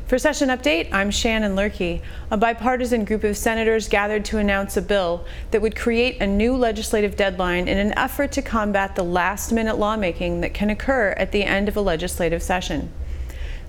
For Session Update, I'm Shannon Lurkey. A bipartisan group of senators gathered to announce a bill that would create a new legislative deadline in an effort to combat the last-minute lawmaking that can occur at the end of a legislative session.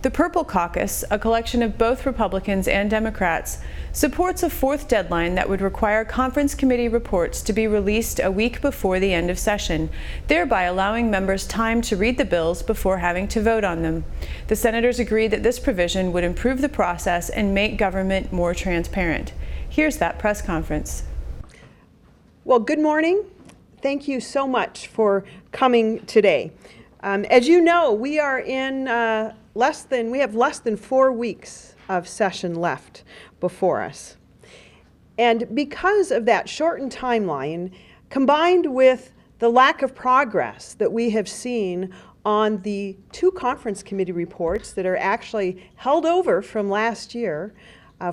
The Purple Caucus, a collection of both Republicans and Democrats, supports a fourth deadline that would require conference committee reports to be released a week before the end of session, thereby allowing members time to read the bills before having to vote on them. The senators agreed that this provision would improve the process and make government more transparent. Here's that press conference. Well, good morning. Thank you so much for coming today. As you know, we are in we have less than 4 weeks of session left before us. And because of that shortened timeline, combined with the lack of progress that we have seen on the 2 conference committee reports that are actually held over from last year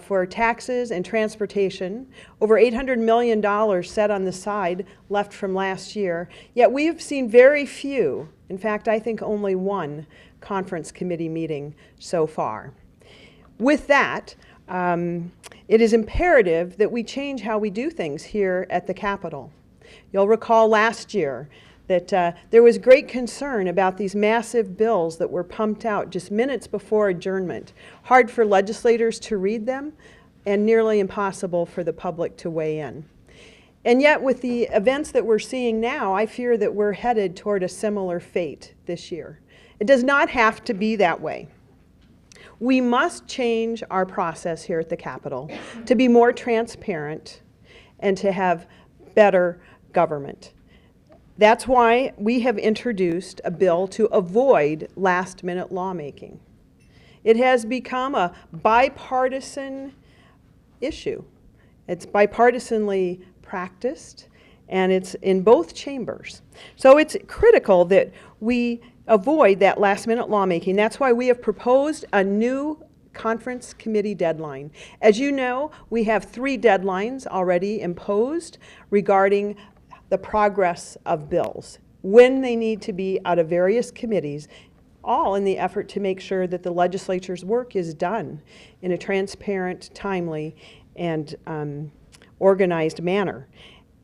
for taxes and transportation, over $800 million set on the side left from last year, yet we have seen very few, in fact, I think only 1 conference committee meeting so far. With that, it is imperative that we change how we do things here at the Capitol. You'll recall last year that there was great concern about these massive bills that were pumped out just minutes before adjournment. Hard for legislators to read them and nearly impossible for the public to weigh in. And yet with the events that we're seeing now, I fear that we're headed toward a similar fate this year. It does not have to be that way. We must change our process here at the Capitol to be more transparent and to have better government. That's why we have introduced a bill to avoid last-minute lawmaking. It has become a bipartisan issue. It's bipartisanly practiced, and it's in both chambers. So it's critical that we avoid that last-minute lawmaking. That's why we have proposed a new conference committee deadline. As you know, we have 3 deadlines already imposed regarding the progress of bills, when they need to be out of various committees, all in the effort to make sure that the legislature's work is done in a transparent, timely, and organized manner.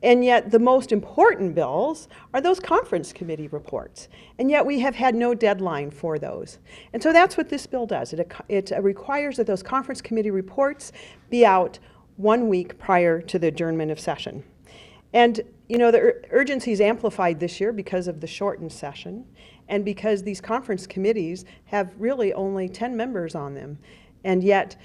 And yet the most important bills are those conference committee reports. And yet we have had no deadline for those. And so that's what this bill does. It requires that those conference committee reports be out 1 week prior to the adjournment of session. And you know, the urgency is amplified this year because of the shortened session and because these conference committees have really only 10 members on them. And yet,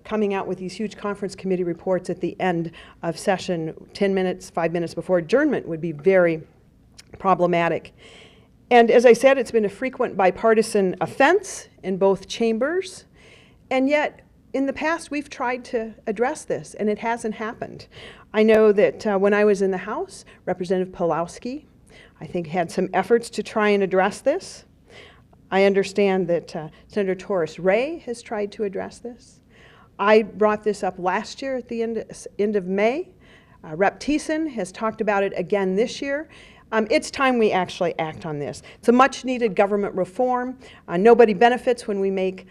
coming out with these huge conference committee reports at the end of session, 10 minutes, 5 minutes before adjournment would be very problematic. And as I said, it's been a frequent bipartisan offense in both chambers. And yet, in the past, we've tried to address this, and it hasn't happened. I know that when I was in the House, Representative Pawlowski, I think, had some efforts to try and address this. I understand that Senator Torres Ray has tried to address this. I brought this up last year at the end of May. Rep. Thiessen has talked about it again this year. It's time we actually act on this. It's a much-needed government reform. Nobody benefits when we make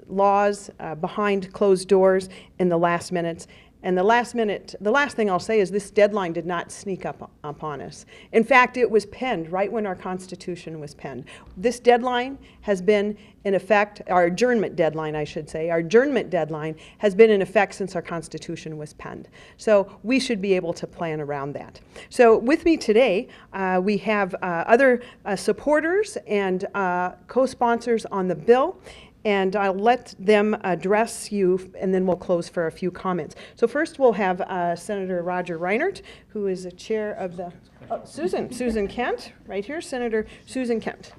laws behind closed doors in the last minutes. And the last thing I'll say is this deadline did not sneak up upon us. In fact, it was penned right when our Constitution was penned. This deadline has been in effect, our adjournment deadline, I should say, our adjournment deadline has been in effect since our Constitution was penned. So we should be able to plan around that. So with me today, we have other supporters and co-sponsors on the bill. And I'll let them address you, and then we'll close for a few comments. So first we'll have Senator Roger Reinert, who is the chair of the, Susan Kent, right here, Senator Susan Kent.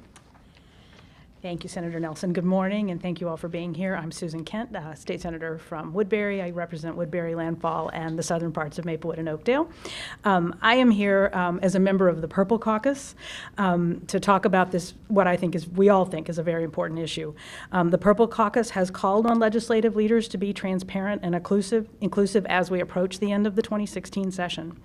Thank you, Senator Nelson. Good morning, and thank you all for being here. I'm Susan Kent, state senator from Woodbury. I represent Woodbury, Landfall, and the southern parts of Maplewood and Oakdale. I am here as a member of the Purple Caucus to talk about this, what I think is, we all think is a very important issue. The Purple Caucus has called on legislative leaders to be transparent and inclusive as we approach the end of the 2016 session.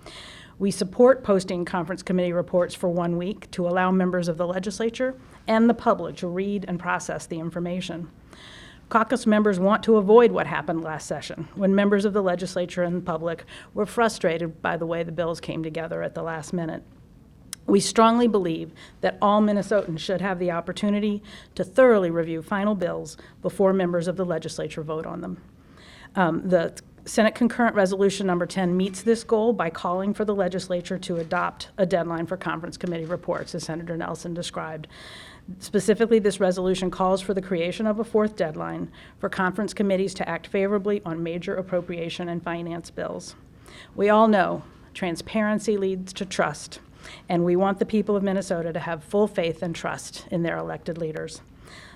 We support posting conference committee reports for 1 week to allow members of the legislature and the public to read and process the information. Caucus members want to avoid what happened last session, when members of the legislature and the public were frustrated by the way the bills came together at the last minute. We strongly believe that all Minnesotans should have the opportunity to thoroughly review final bills before members of the legislature vote on them. The Senate Concurrent Resolution number 10 meets this goal by calling for the legislature to adopt a deadline for conference committee reports, as Senator Nelson described. Specifically, this resolution calls for the creation of a fourth deadline for conference committees to act favorably on major appropriation and finance bills. We all know transparency leads to trust, and we want the people of Minnesota to have full faith and trust in their elected leaders.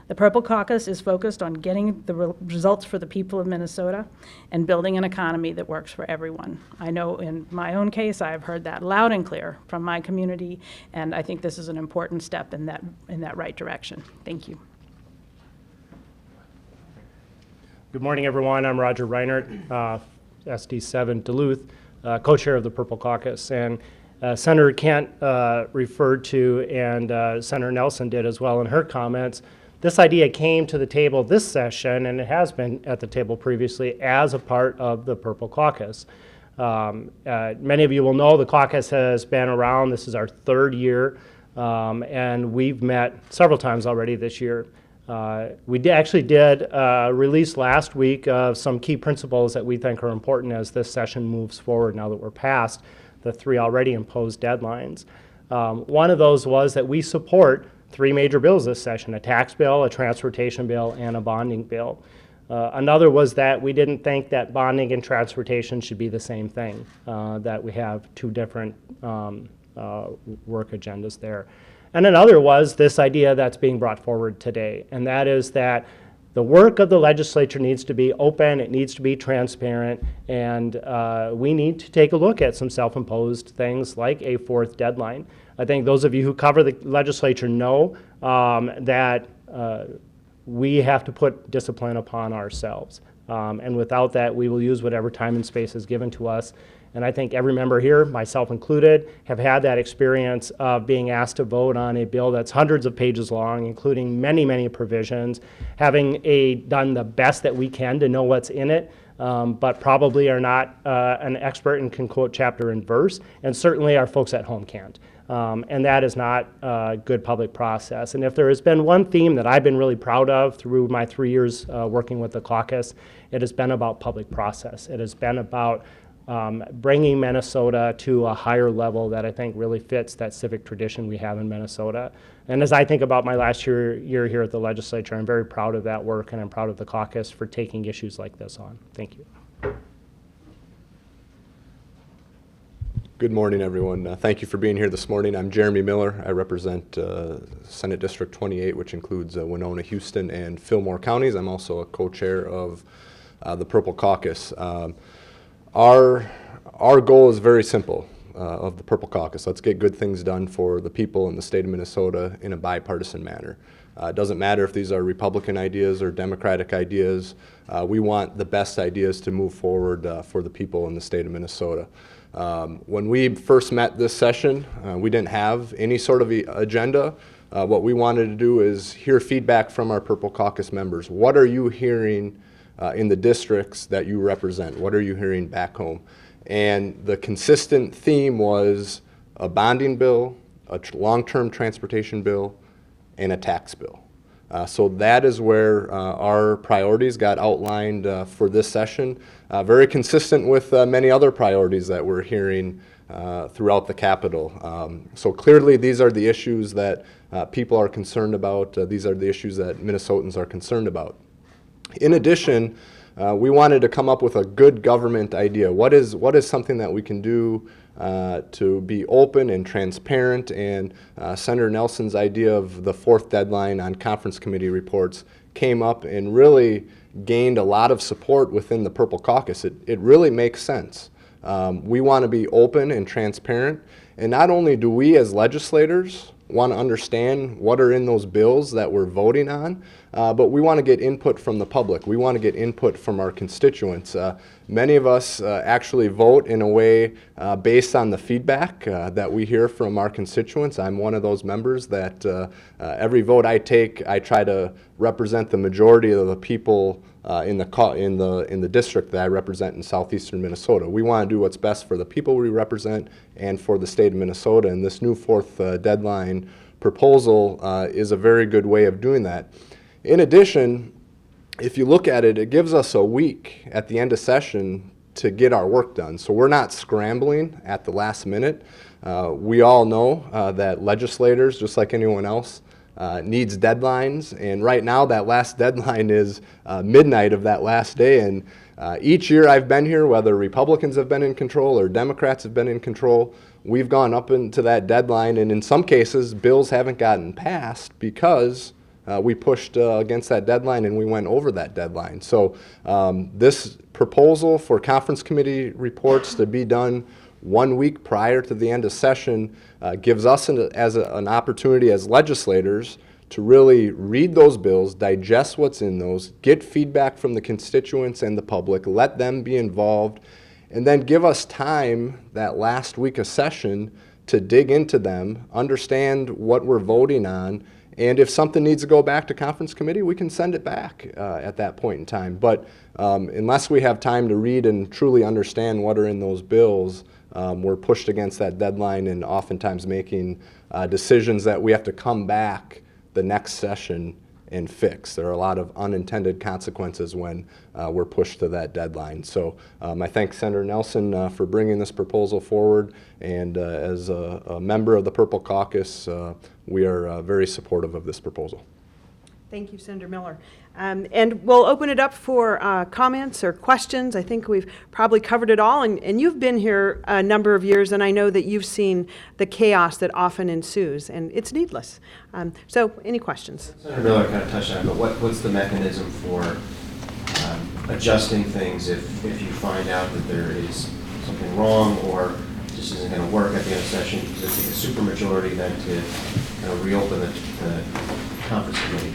The Purple Caucus is focused on getting the results for the people of Minnesota and building an economy that works for everyone. I know in my own case, I've heard that loud and clear from my community, and I think this is an important step in that right direction. Thank you. Good morning, everyone. I'm Roger Reinert, SD7 Duluth, co-chair of the Purple Caucus. And Senator Kent referred to, and Senator Nelson did as well in her comments, this idea came to the table this session, and it has been at the table previously, as a part of the Purple Caucus. Many of you will know the caucus has been around. This is our third year, and we've met several times already this year. We actually did release last week of some key principles that we think are important as this session moves forward now that we're past the three already imposed deadlines. One of those was that we support three major bills this session: a tax bill, a transportation bill, and a bonding bill. Another was that we didn't think that bonding and transportation should be the same thing, that we have two different work agendas there. And another was this idea that's being brought forward today, and that is that the work of the legislature needs to be open, it needs to be transparent, and we need to take a look at some self-imposed things like a fourth deadline. I think those of you who cover the legislature know that we have to put discipline upon ourselves. And without that, we will use whatever time and space is given to us. And I think every member here, myself included, have had that experience of being asked to vote on a bill that's hundreds of pages long, including many, many provisions, having done the best that we can to know what's in it, but probably are not an expert and can quote chapter and verse, and certainly our folks at home can't. And that is not a good public process. And if there has been one theme that I've been really proud of through my 3 years working with the caucus, it has been about public process. It has been about bringing Minnesota to a higher level that I think really fits that civic tradition we have in Minnesota. And as I think about my last year here at the legislature, I'm very proud of that work, and I'm proud of the caucus for taking issues like this on. Thank you. Good morning, everyone. Thank you for being here this morning. I'm Jeremy Miller. I represent Senate District 28, which includes Winona, Houston, and Fillmore counties. I'm also a co-chair of the Purple Caucus. Our goal is very simple of the Purple Caucus. Let's get good things done for the people in the state of Minnesota in a bipartisan manner. It doesn't matter if these are Republican ideas or Democratic ideas. We want the best ideas to move forward for the people in the state of Minnesota. When we first met this session, we didn't have any sort of agenda. What we wanted to do is hear feedback from our Purple Caucus members. What are you hearing in the districts that you represent? What are you hearing back home? And the consistent theme was a bonding bill, a long-term transportation bill, and a tax bill. So that is where our priorities got outlined for this session, very consistent with many other priorities that we're hearing throughout the Capitol. So clearly these are the issues that people are concerned about. These are the issues that Minnesotans are concerned about. In addition, we wanted to come up with a good government idea. What is something that we can do to be open and transparent? And Senator Nelson's idea of the fourth deadline on conference committee reports came up and really gained a lot of support within the Purple Caucus. It really makes sense. We want to be open and transparent, and not only do we as legislators want to understand what are in those bills that we're voting on, but we want to get input from the public. We want to get input from our constituents. Many of us actually vote in a way based on the feedback that we hear from our constituents. I'm one of those members that every vote I take, I try to represent the majority of the people in the district that I represent in southeastern Minnesota. We want to do what's best for the people we represent and for the state of Minnesota, and this new fourth deadline proposal is a very good way of doing that. In addition, if you look at it, it gives us a week at the end of session to get our work done. So we're not scrambling at the last minute. We all know that legislators, just like anyone else, needs deadlines. And right now that last deadline is midnight of that last day. And each year I've been here, whether Republicans have been in control or Democrats have been in control, we've gone up into that deadline. And in some cases, bills haven't gotten passed because we pushed against that deadline and we went over that deadline. So this proposal for conference committee reports to be done 1 week prior to the end of session gives us an opportunity as legislators to really read those bills, digest what's in those, get feedback from the constituents and the public, let them be involved, and then give us time that last week of session to dig into them, understand what we're voting on, and if something needs to go back to conference committee, we can send it back at that point in time. But unless we have time to read and truly understand what are in those bills, we're pushed against that deadline and oftentimes making decisions that we have to come back the next session and fix. There are a lot of unintended consequences when we're pushed to that deadline. So I thank Senator Nelson for bringing this proposal forward, and as a member of the Purple Caucus, we are very supportive of this proposal. Thank you, Senator Miller. And we'll open it up for comments or questions. I think we've probably covered it all, and you've been here a number of years, and I know that you've seen the chaos that often ensues, and it's needless. So any questions? Senator Miller kind of touched on it, but what's the mechanism for adjusting things if you find out that there is something wrong or just isn't going to work at the end of session? Does it take a supermajority then to kind of reopen the conference committee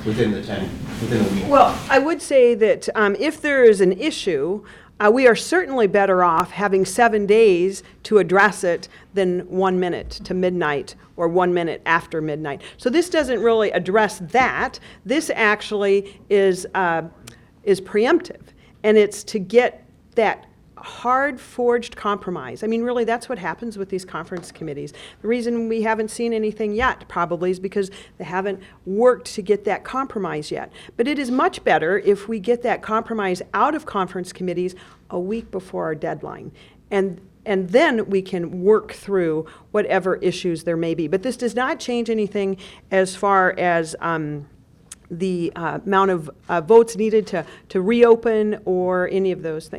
within a week? Well, I would say that if there is an issue, we are certainly better off having 7 days to address it than 1 minute to midnight or 1 minute after midnight. So this doesn't really address that. This actually is preemptive, and it's to get that hard-forged compromise. I mean, really, that's what happens with these conference committees. The reason we haven't seen anything yet probably is because they haven't worked to get that compromise yet. But it is much better if we get that compromise out of conference committees a week before our deadline. And then we can work through whatever issues there may be. But this does not change anything as far as the amount of votes needed to reopen or any of those things.